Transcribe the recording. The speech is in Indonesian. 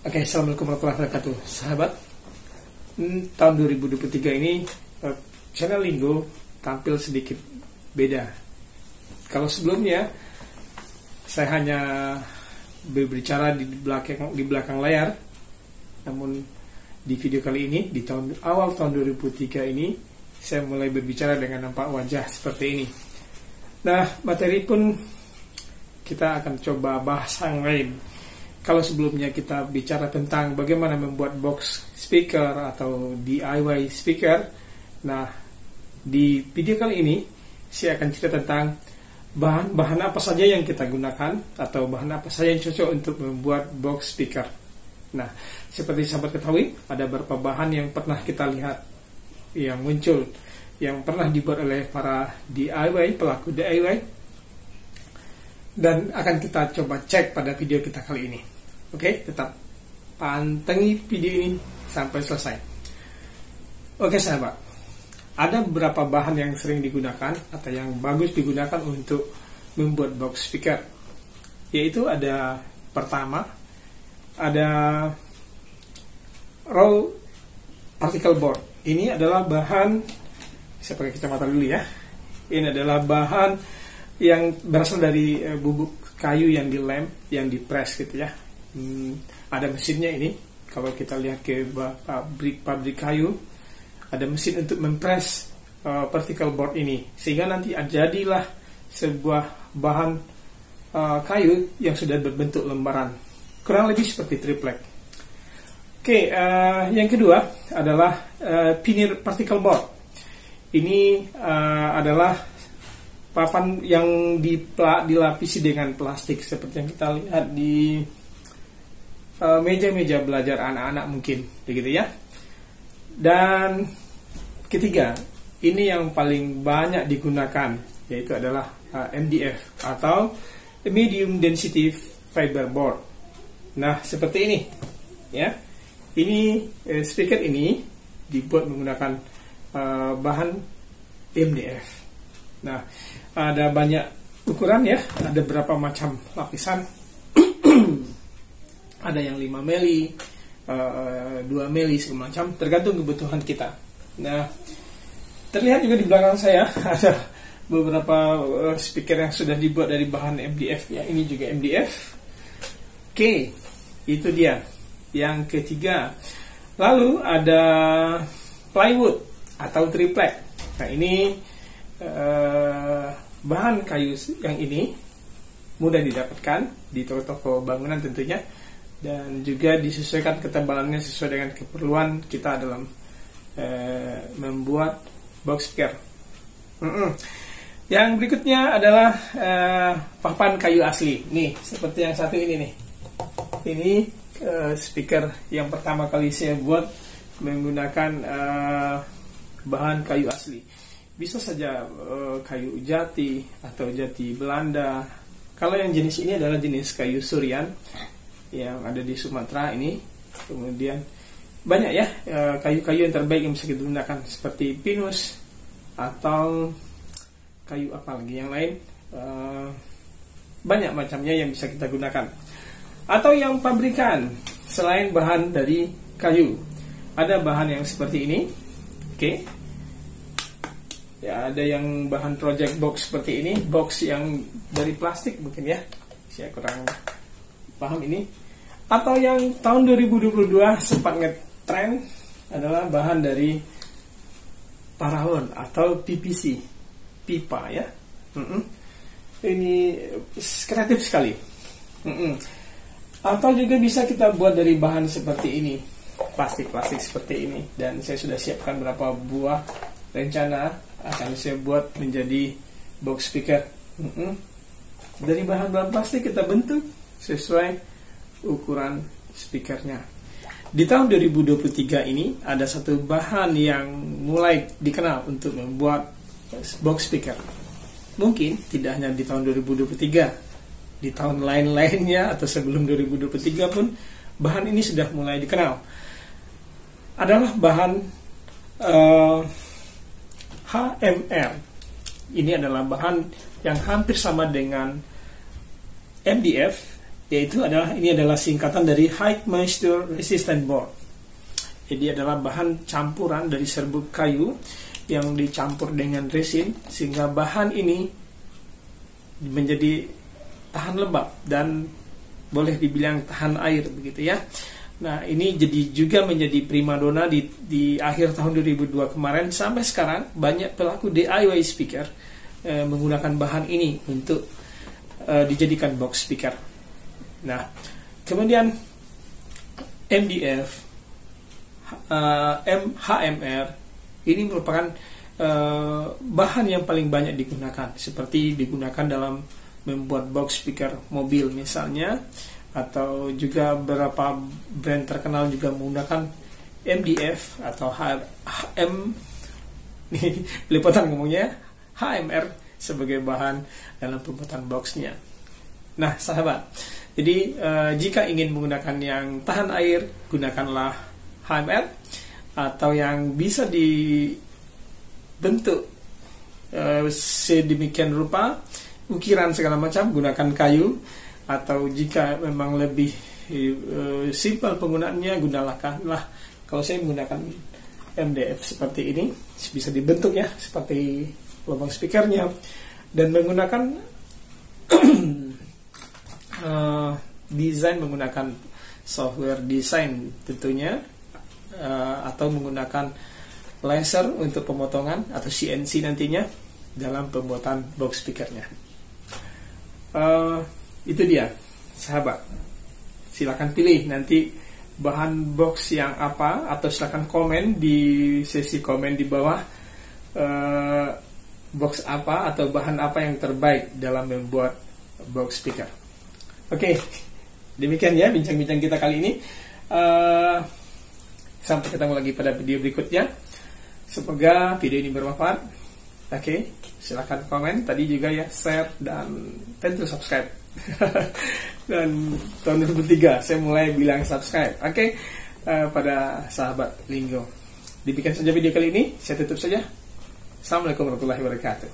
Oke, Assalamualaikum warahmatullahi wabarakatuh. Sahabat, tahun 2023 ini channel Linggo tampil sedikit beda. Kalau sebelumnya saya hanya berbicara di belakang layar, namun di video kali ini di awal tahun 2003 ini saya mulai berbicara dengan nampak wajah seperti ini. Nah, materi pun kita akan coba bahas yang lain. Kalau sebelumnya kita bicara tentang bagaimana membuat box speaker atau DIY speaker, nah di video kali ini saya akan cerita tentang bahan-bahan apa saja yang kita gunakan atau bahan apa saja yang cocok untuk membuat box speaker. Nah, seperti sahabat ketahui, ada beberapa bahan yang pernah kita lihat yang muncul, yang pernah dibuat oleh para DIY, pelaku DIY, dan akan kita coba cek pada video kita kali ini. Oke, tetap pantengin video ini sampai selesai. Oke sahabat, ada beberapa bahan yang sering digunakan atau yang bagus digunakan untuk membuat box speaker. Yaitu ada pertama, ada raw particle board. Ini adalah bahan, saya pakai kacamata dulu ya. Ini adalah bahan yang berasal dari bubuk kayu yang dilem, yang dipres gitu ya. Ada mesinnya ini. Kalau kita lihat ke pabrik kayu, ada mesin untuk mempres particle board ini, sehingga nanti jadilah sebuah bahan kayu yang sudah berbentuk lembaran, kurang lebih seperti triplek. Oke, yang kedua adalah veneer particle board. Ini adalah papan yang dilapisi dengan plastik seperti yang kita lihat di meja-meja belajar anak-anak mungkin, begitu ya. Dan ketiga, ini yang paling banyak digunakan, yaitu adalah MDF atau medium density fiber board. Nah, seperti ini, ya. Ini speaker ini dibuat menggunakan bahan MDF. Nah, ada banyak ukuran ya, ada berapa macam lapisan. Ada yang 5 mili, 2 mili, segala macam, tergantung kebutuhan kita. Nah, terlihat juga di belakang saya ada beberapa speaker yang sudah dibuat dari bahan MDF ya. Ini juga MDF. Oke, itu dia. Yang ketiga, lalu ada plywood atau triplek. Nah, ini bahan kayu yang ini mudah didapatkan di toko-toko bangunan tentunya, dan juga disesuaikan ketebalannya sesuai dengan keperluan kita dalam membuat box speaker. Yang berikutnya adalah papan kayu asli. Nih, seperti yang satu ini nih. Ini speaker yang pertama kali saya buat menggunakan bahan kayu asli. Bisa saja kayu jati atau jati Belanda. Kalau yang jenis ini adalah jenis kayu Surian yang ada di Sumatera ini. Kemudian banyak ya kayu-kayu yang terbaik yang bisa kita gunakan, seperti pinus atau kayu apa lagi yang lain. Banyak macamnya yang bisa kita gunakan. Atau yang pabrikan, selain bahan dari kayu, ada bahan yang seperti ini. Oke. Ya, ada yang bahan project box seperti ini, box yang dari plastik mungkin ya, saya kurang paham ini. Atau yang tahun 2022 sempat ngetrend adalah bahan dari paralon atau PVC, pipa ya. Ini kreatif sekali. Atau juga bisa kita buat dari bahan seperti ini, plastik-plastik seperti ini. Dan saya sudah siapkan beberapa buah rencana akan saya buat menjadi box speaker. Dari bahan-bahan plastik kita bentuk sesuai ukuran speakernya. Di tahun 2023 ini ada satu bahan yang mulai dikenal untuk membuat box speaker. Mungkin tidak hanya di tahun 2023, di tahun lain-lainnya atau sebelum 2023 pun bahan ini sudah mulai dikenal. Adalah bahan HMR. Ini adalah bahan yang hampir sama dengan MDF, yaitu ini adalah singkatan dari High Moisture Resistant Board. Jadi adalah bahan campuran dari serbuk kayu yang dicampur dengan resin sehingga bahan ini menjadi tahan lembab dan boleh dibilang tahan air begitu ya. Nah, ini jadi juga menjadi primadona di akhir tahun 2002 kemarin sampai sekarang banyak pelaku DIY speaker menggunakan bahan ini untuk dijadikan box speaker. Nah, kemudian MDF, HMR ini merupakan bahan yang paling banyak digunakan, seperti digunakan dalam membuat box speaker mobil misalnya, atau juga beberapa brand terkenal juga menggunakan MDF atau belepotan ngomongnya HMR sebagai bahan dalam pembuatan boxnya. Nah, sahabat, jadi jika ingin menggunakan yang tahan air, gunakanlah HMR, atau yang bisa dibentuk sedemikian rupa, ukiran segala macam, gunakan kayu, atau jika memang lebih simpel penggunaannya, gunakanlah, kalau saya menggunakan MDF seperti ini, bisa dibentuk ya seperti lubang speakernya, dan menggunakan desain menggunakan software desain tentunya, atau menggunakan laser untuk pemotongan atau CNC nantinya dalam pembuatan box speakernya. Itu dia, sahabat. Silakan pilih nanti bahan box yang apa, atau silakan komen di sesi komen di bawah, box apa atau bahan apa yang terbaik dalam membuat box speaker. Oke, demikian ya bincang-bincang kita kali ini. Sampai ketemu lagi pada video berikutnya. Semoga video ini bermanfaat. Oke, silakan komen tadi juga ya, share, dan tentu subscribe. Dan tahun 2003 saya mulai bilang subscribe. Oke, pada sahabat Linggo. Demikian saja video kali ini. Saya tutup saja. Assalamualaikum warahmatullahi wabarakatuh.